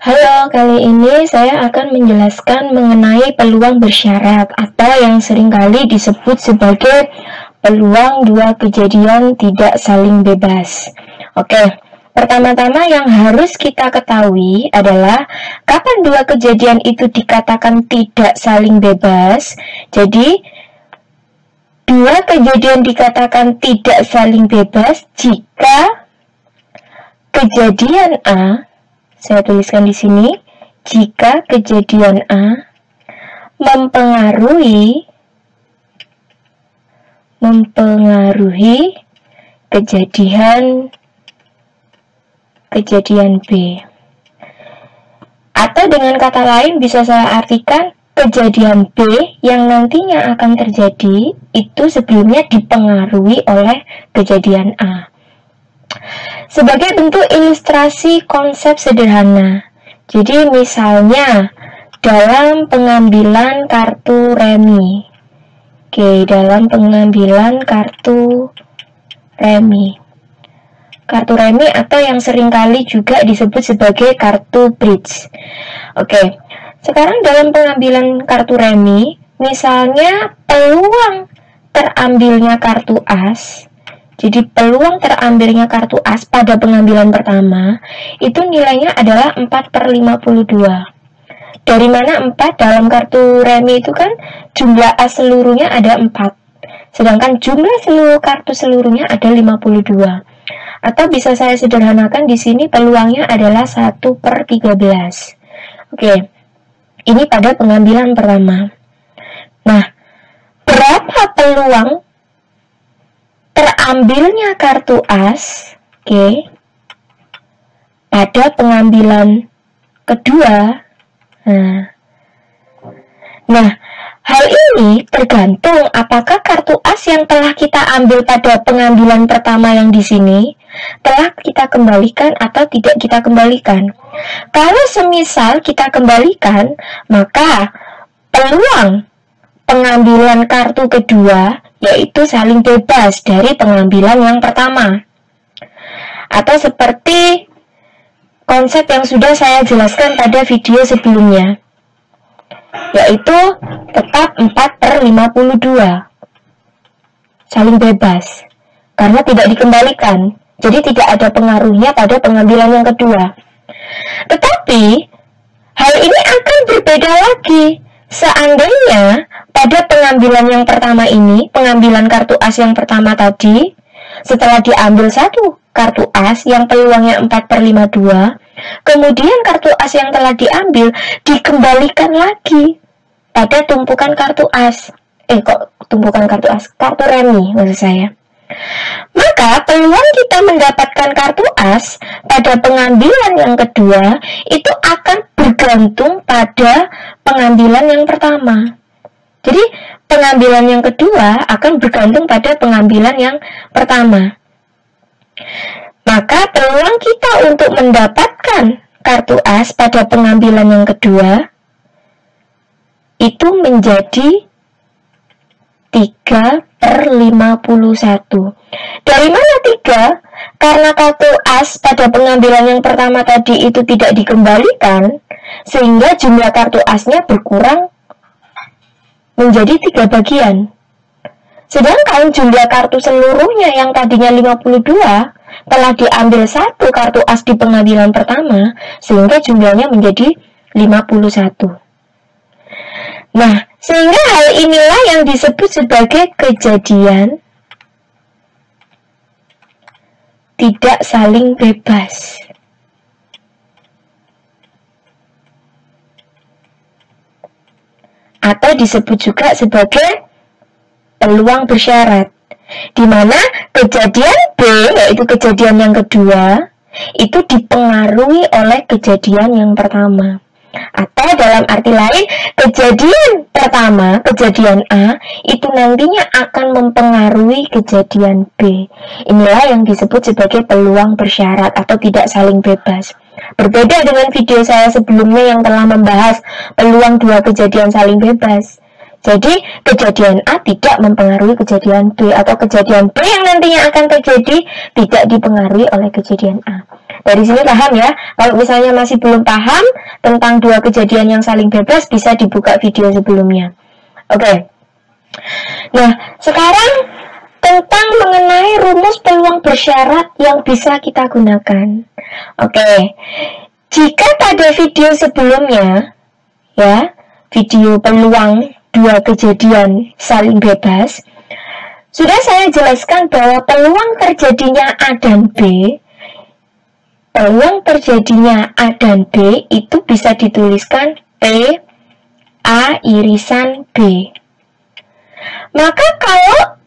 Halo, kali ini saya akan menjelaskan mengenai peluang bersyarat atau yang seringkali disebut sebagai peluang dua kejadian tidak saling bebas. Oke, pertama-tama yang harus kita ketahui adalah kapan dua kejadian itu dikatakan tidak saling bebas. Jadi, dua kejadian dikatakan tidak saling bebas jika kejadian A, saya tuliskan di sini, jika kejadian A mempengaruhi kejadian B. Atau dengan kata lain bisa saya artikan kejadian B yang nantinya akan terjadi itu sebelumnya dipengaruhi oleh kejadian A. Sebagai bentuk ilustrasi konsep sederhana, jadi misalnya dalam pengambilan kartu remi. Oke, dalam pengambilan kartu remi. Kartu remi atau yang seringkali juga disebut sebagai kartu bridge. Oke, sekarang dalam pengambilan kartu remi, misalnya peluang terambilnya kartu as. Jadi peluang terambilnya kartu as pada pengambilan pertama itu nilainya adalah 4/52. Dari mana 4? Dalam kartu remi itu kan jumlah as seluruhnya ada 4. Sedangkan jumlah seluruh kartu seluruhnya ada 52. Atau bisa saya sederhanakan di sini peluangnya adalah 1/13. Oke, ini pada pengambilan pertama. Nah, berapa peluang terambilnya kartu as, pada pengambilan kedua. Nah, hal ini tergantung apakah kartu as yang telah kita ambil pada pengambilan pertama yang di sini telah kita kembalikan atau tidak kita kembalikan. Kalau semisal kita kembalikan, maka peluang pengambilan kartu kedua yaitu saling bebas dari pengambilan yang pertama. Atau seperti konsep yang sudah saya jelaskan pada video sebelumnya, yaitu tetap 4/52. Saling bebas, karena tidak dikembalikan. Jadi tidak ada pengaruhnya pada pengambilan yang kedua. Tetapi, hal ini akan berbeda lagi seandainya pada pengambilan yang pertama ini, pengambilan kartu as yang pertama tadi, setelah diambil satu kartu as yang peluangnya 4/52, kemudian kartu as yang telah diambil dikembalikan lagi pada tumpukan kartu as. Kartu remi maksud saya. Maka peluang kita mendapatkan kartu as pada pengambilan yang kedua itu akan bergantung pada pengambilan yang pertama. Jadi pengambilan yang kedua akan bergantung pada pengambilan yang pertama. Maka peluang kita untuk mendapatkan kartu as pada pengambilan yang kedua itu menjadi 3/51. Dari mana 3? Karena kartu as pada pengambilan yang pertama tadi itu tidak dikembalikan, sehingga jumlah kartu asnya berkurang menjadi 3 bagian. Sedangkan jumlah kartu seluruhnya yang tadinya 52 telah diambil satu kartu as di pengambilan pertama, sehingga jumlahnya menjadi 51. Nah, sehingga hal inilah yang disebut sebagai kejadian tidak saling bebas. Atau disebut juga sebagai peluang bersyarat, di mana kejadian B, yaitu kejadian yang kedua, itu dipengaruhi oleh kejadian yang pertama. Atau dalam arti lain, kejadian pertama, kejadian A, itu nantinya akan mempengaruhi kejadian B. Inilah yang disebut sebagai peluang bersyarat atau tidak saling bebas. Berbeda dengan video saya sebelumnya yang telah membahas peluang dua kejadian saling bebas. Jadi, kejadian A tidak mempengaruhi kejadian B, atau kejadian B yang nantinya akan terjadi tidak dipengaruhi oleh kejadian A. Dari sini paham ya? Kalau misalnya masih belum paham tentang dua kejadian yang saling bebas, bisa dibuka video sebelumnya. Oke. Nah, sekarang tentang mengenai rumus peluang bersyarat yang bisa kita gunakan. Oke. Jika pada video sebelumnya, ya, video peluang dua kejadian saling bebas, sudah saya jelaskan bahwa peluang terjadinya A dan B, peluang terjadinya A dan B itu bisa dituliskan P A irisan B. Maka kalau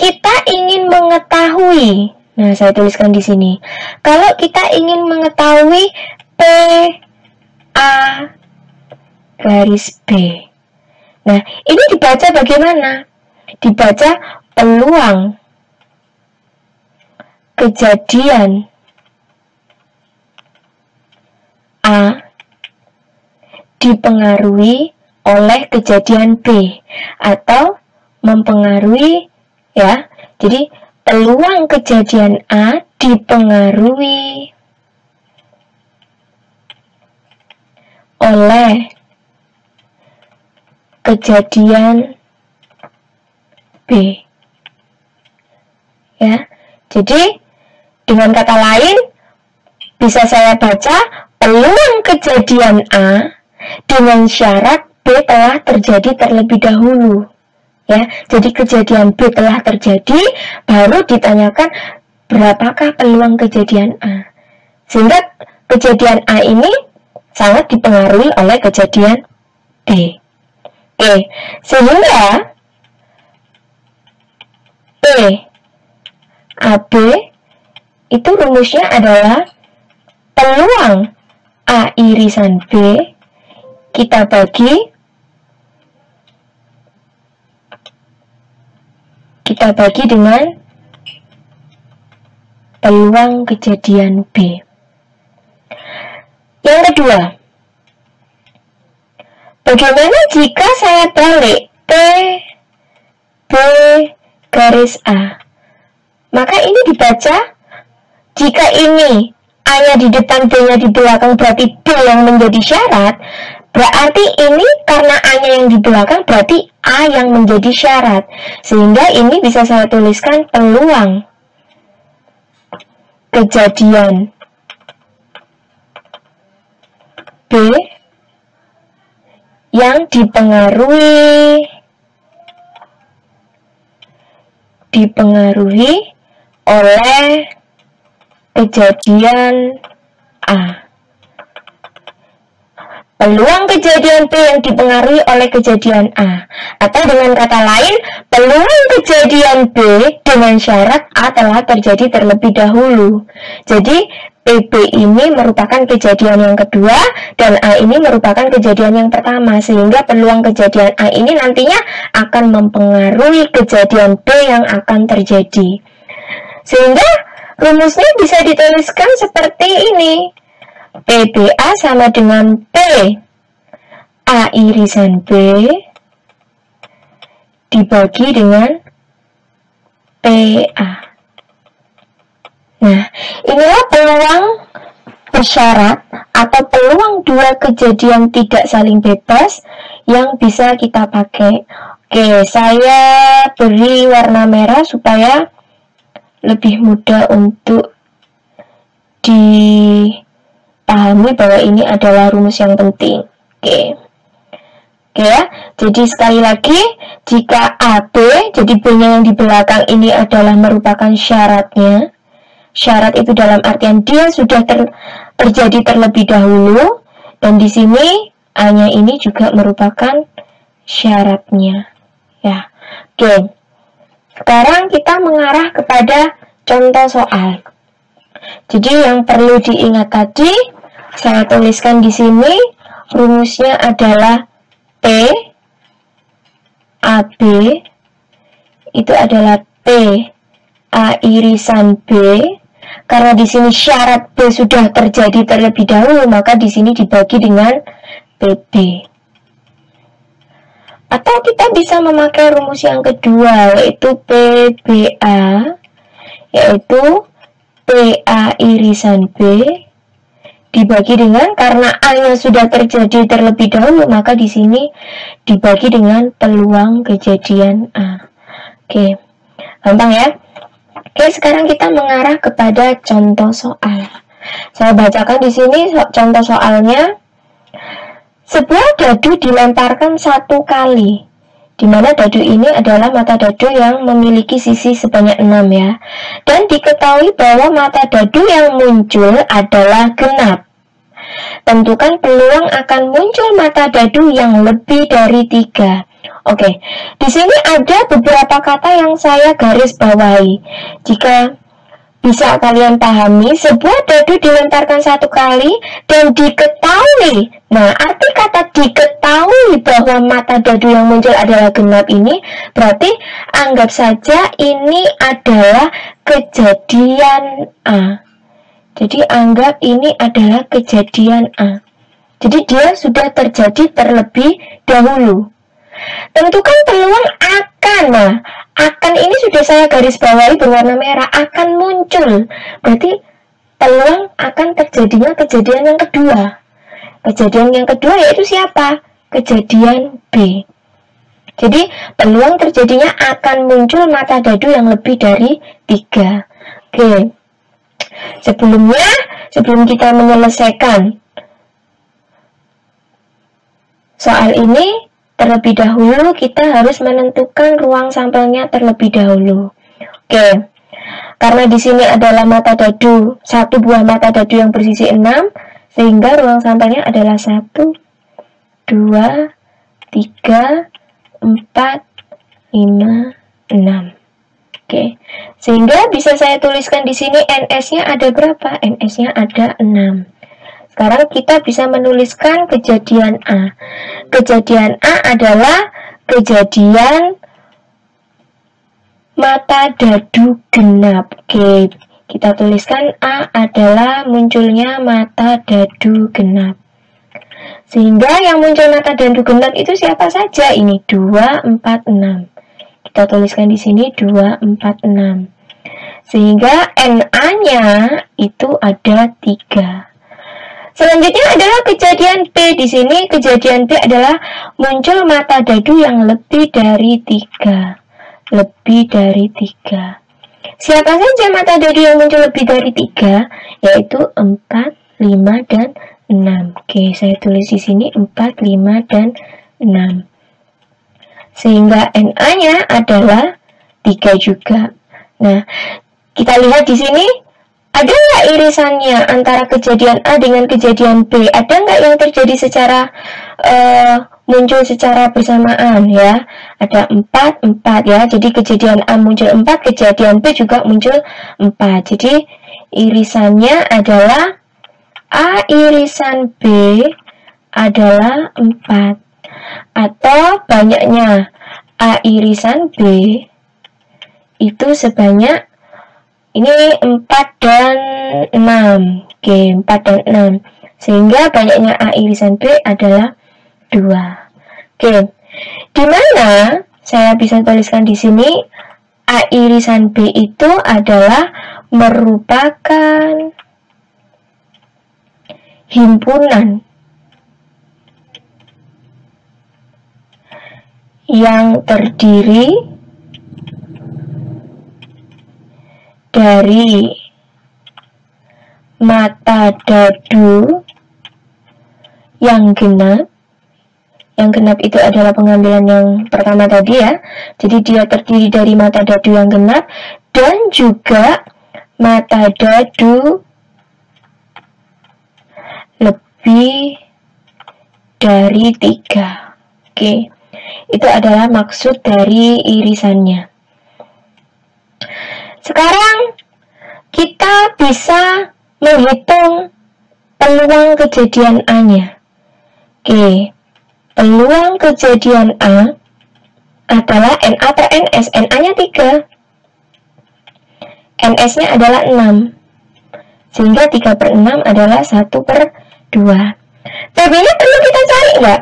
kita ingin mengetahui, nah saya tuliskan di sini, kalau kita ingin mengetahui P A garis B, nah ini dibaca bagaimana? Dibaca peluang kejadian A dipengaruhi oleh kejadian B atau mempengaruhi, ya. Jadi peluang kejadian A dipengaruhi oleh kejadian B. Ya. Jadi dengan kata lain bisa saya baca peluang kejadian A dengan syarat B telah terjadi terlebih dahulu. Ya, jadi kejadian B telah terjadi, baru ditanyakan berapakah peluang kejadian A. Sehingga kejadian A ini sangat dipengaruhi oleh kejadian B. Oke, sehingga P AB itu rumusnya adalah peluang A irisan B kita bagi dengan peluang kejadian B. Yang kedua, bagaimana jika saya balik P B garis A? Maka ini dibaca, jika ini A-nya di depan, B-nya di belakang, berarti B yang menjadi syarat. Berarti ini karena A-nya yang di belakang, berarti A yang menjadi syarat. Sehingga ini bisa saya tuliskan peluang kejadian B yang dipengaruhi oleh kejadian A. Peluang kejadian B yang dipengaruhi oleh kejadian A. Atau dengan kata lain, peluang kejadian B dengan syarat A telah terjadi terlebih dahulu. Jadi, PB ini merupakan kejadian yang kedua, dan A ini merupakan kejadian yang pertama. Sehingga peluang kejadian A ini nantinya akan mempengaruhi kejadian B yang akan terjadi. Sehingga rumusnya bisa dituliskan seperti ini. PBA sama dengan P A irisan B dibagi dengan PA. Nah, inilah peluang bersyarat atau peluang dua kejadian tidak saling bebas yang bisa kita pakai. Oke, saya beri warna merah supaya lebih mudah untuk dipahami bahwa ini adalah rumus yang penting. Oke ya, jadi sekali lagi, jika AB, jadi B-nya yang di belakang ini adalah merupakan syaratnya. Syarat itu dalam artian dia sudah terjadi terlebih dahulu, dan di sini A-nya ini juga merupakan syaratnya. Ya, oke. Sekarang kita mengarah kepada contoh soal. Jadi yang perlu diingat tadi, saya tuliskan di sini, rumusnya adalah P AB itu adalah P A irisan B. Karena di sini syarat B sudah terjadi terlebih dahulu, maka di sini dibagi dengan PB. Atau kita bisa memakai rumus yang kedua, yaitu PBA, yaitu P PA irisan B dibagi dengan, karena A-nya sudah terjadi terlebih dahulu, maka di sini dibagi dengan peluang kejadian A. Oke, gampang ya. Oke, sekarang kita mengarah kepada contoh soal. Saya bacakan di sini contoh soalnya. Sebuah dadu dilemparkan 1 kali, di mana dadu ini adalah mata dadu yang memiliki sisi sebanyak 6 ya. Dan diketahui bahwa mata dadu yang muncul adalah genap. Tentukan peluang akan muncul mata dadu yang lebih dari 3. Oke, di sini ada beberapa kata yang saya garis bawahi. Jika bisa kalian pahami, sebuah dadu dilemparkan 1 kali dan diketahui. Nah, arti kata diketahui bahwa mata dadu yang muncul adalah genap ini, berarti anggap saja ini adalah kejadian A. Jadi anggap ini adalah kejadian A. Jadi dia sudah terjadi terlebih dahulu. Tentukan peluang akan. Nah, akan ini sudah saya garis bawahi berwarna merah, akan muncul. Berarti peluang akan terjadinya kejadian yang kedua. Kejadian yang kedua yaitu siapa? Kejadian B. Jadi peluang terjadinya akan muncul mata dadu yang lebih dari 3. Oke. Sebelum kita menyelesaikan soal ini, terlebih dahulu kita harus menentukan ruang sampelnya terlebih dahulu. Oke, karena di sini adalah mata dadu, 1 buah mata dadu yang bersisi 6, sehingga ruang sampelnya adalah 1, 2, 3, 4, 5, 6. Oke, sehingga bisa saya tuliskan di sini NS-nya ada berapa? NS-nya ada 6. Sekarang kita bisa menuliskan kejadian A. Kejadian A adalah kejadian mata dadu genap. Oke, kita tuliskan A adalah munculnya mata dadu genap. Sehingga yang muncul mata dadu genap itu siapa saja? Ini 2, 4, 6. Kita tuliskan di sini 2, 4, 6. Sehingga NA-nya itu ada 3. Selanjutnya adalah kejadian B. Di sini kejadian B adalah muncul mata dadu yang lebih dari 3. Lebih dari 3. Siapa saja mata dadu yang muncul lebih dari 3? Yaitu 4, 5, dan 6. Oke, saya tulis di sini 4, 5, dan 6. Sehingga NA-nya adalah 3 juga. Nah, kita lihat di sini, ada nggak irisannya antara kejadian A dengan kejadian B? Ada nggak yang terjadi secara muncul secara bersamaan ya? Ada 4, 4 ya. Jadi kejadian A muncul 4, kejadian B juga muncul 4. Jadi irisannya adalah A irisan B adalah 4. Atau banyaknya A irisan B itu sebanyak ini 4 dan 6. Oke, 4 dan 6. Sehingga banyaknya A irisan B adalah 2. Oke. Di mana saya bisa tuliskan di sini A irisan B itu adalah merupakan himpunan yang terdiri dari mata dadu yang genap. Yang genap itu adalah pengambilan yang pertama tadi ya. Jadi dia terdiri dari mata dadu yang genap dan juga mata dadu lebih dari 3. Oke. Itu adalah maksud dari irisannya. Sekarang kita bisa menghitung peluang kejadian A-nya. Oke, peluang kejadian A adalah NA per NS. NA-nya 3. NS-nya adalah 6. Sehingga 3 per 6 adalah 1 per 2. PB-nya perlu kita cari nggak?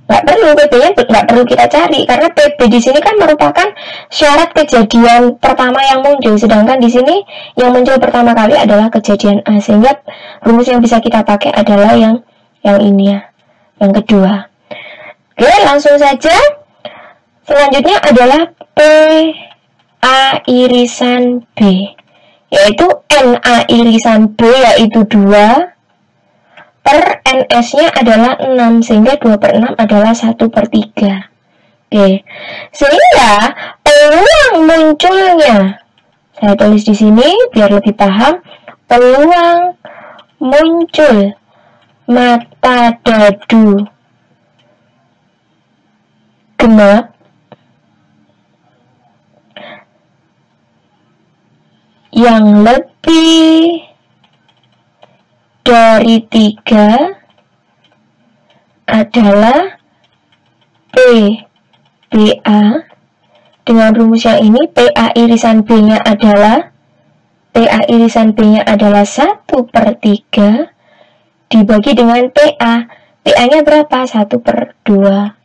nggak perlu, PB-nya nggak perlu kita cari, karena PB di sini kan merupakan syarat kejadian pertama yang muncul, sedangkan di sini yang muncul pertama kali adalah kejadian A, sehingga rumus yang bisa kita pakai adalah yang ini ya, yang kedua. Oke, langsung saja. Selanjutnya adalah PA irisan B, yaitu NA irisan B yaitu 2 per NS-nya adalah 6, sehingga 2/6 adalah 1/3. Oke, sehingga peluang munculnya, saya tulis di sini biar lebih paham, peluang muncul mata dadu genap yang lebih dari 3 adalah PBA. Dengan rumus yang ini, PA irisan B-nya adalah 1/3 dibagi dengan PA. PA-nya berapa? 1/2.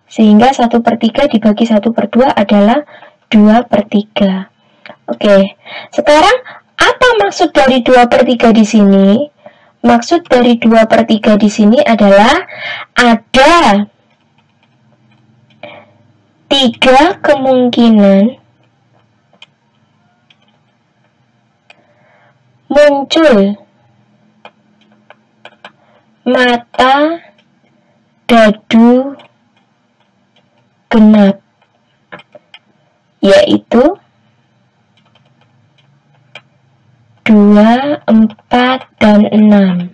Sehingga 1/3 dibagi 1/2 adalah 2/3. Oke, sekarang apa maksud dari 2/3 di sini? Maksud dari 2/3 di sini adalah ada 3 kemungkinan muncul mata dadu genap, yaitu 2, 4, dan 6.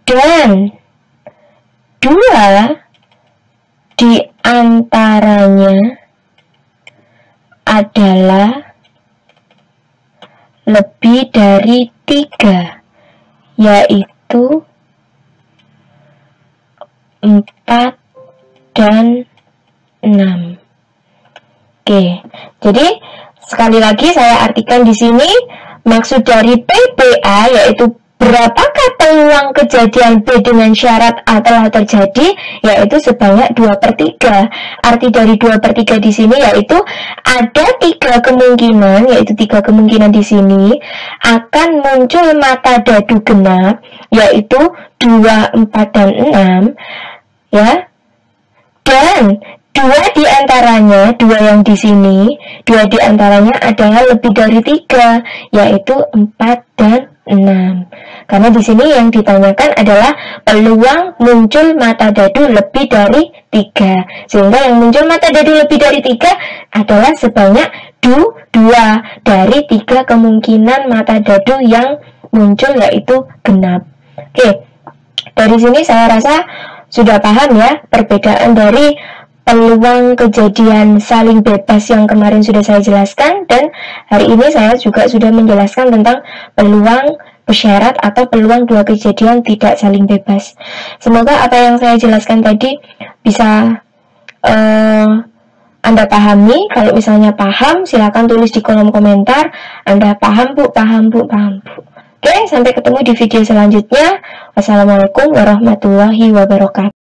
Dan 2 di antaranya adalah lebih dari 3, yaitu 4 dan 6. Oke, jadi sekali lagi saya artikan di sini. Maksud dari PBA yaitu berapakah peluang kejadian B dengan syarat A telah terjadi, yaitu sebanyak 2/3. Arti dari 2/3 di sini yaitu ada 3 kemungkinan, yaitu 3 kemungkinan di sini akan muncul mata dadu genap, yaitu 2, 4, dan 6, ya. Dan 2 diantaranya, 2 yang di sini, 2 diantaranya adalah lebih dari 3, yaitu 4 dan 6. Karena di sini yang ditanyakan adalah peluang muncul mata dadu lebih dari 3. Sehingga yang muncul mata dadu lebih dari 3 adalah sebanyak 2 dari 3 kemungkinan mata dadu yang muncul, yaitu genap. Oke, dari sini saya rasa sudah paham ya perbedaan dari peluang kejadian saling bebas yang kemarin sudah saya jelaskan, dan hari ini saya juga sudah menjelaskan tentang peluang bersyarat atau peluang 2 kejadian tidak saling bebas. Semoga apa yang saya jelaskan tadi bisa Anda pahami. Kalau misalnya paham, silakan tulis di kolom komentar. Anda paham Bu, paham Bu, paham Bu. Oke, sampai ketemu di video selanjutnya. Wassalamualaikum warahmatullahi wabarakatuh.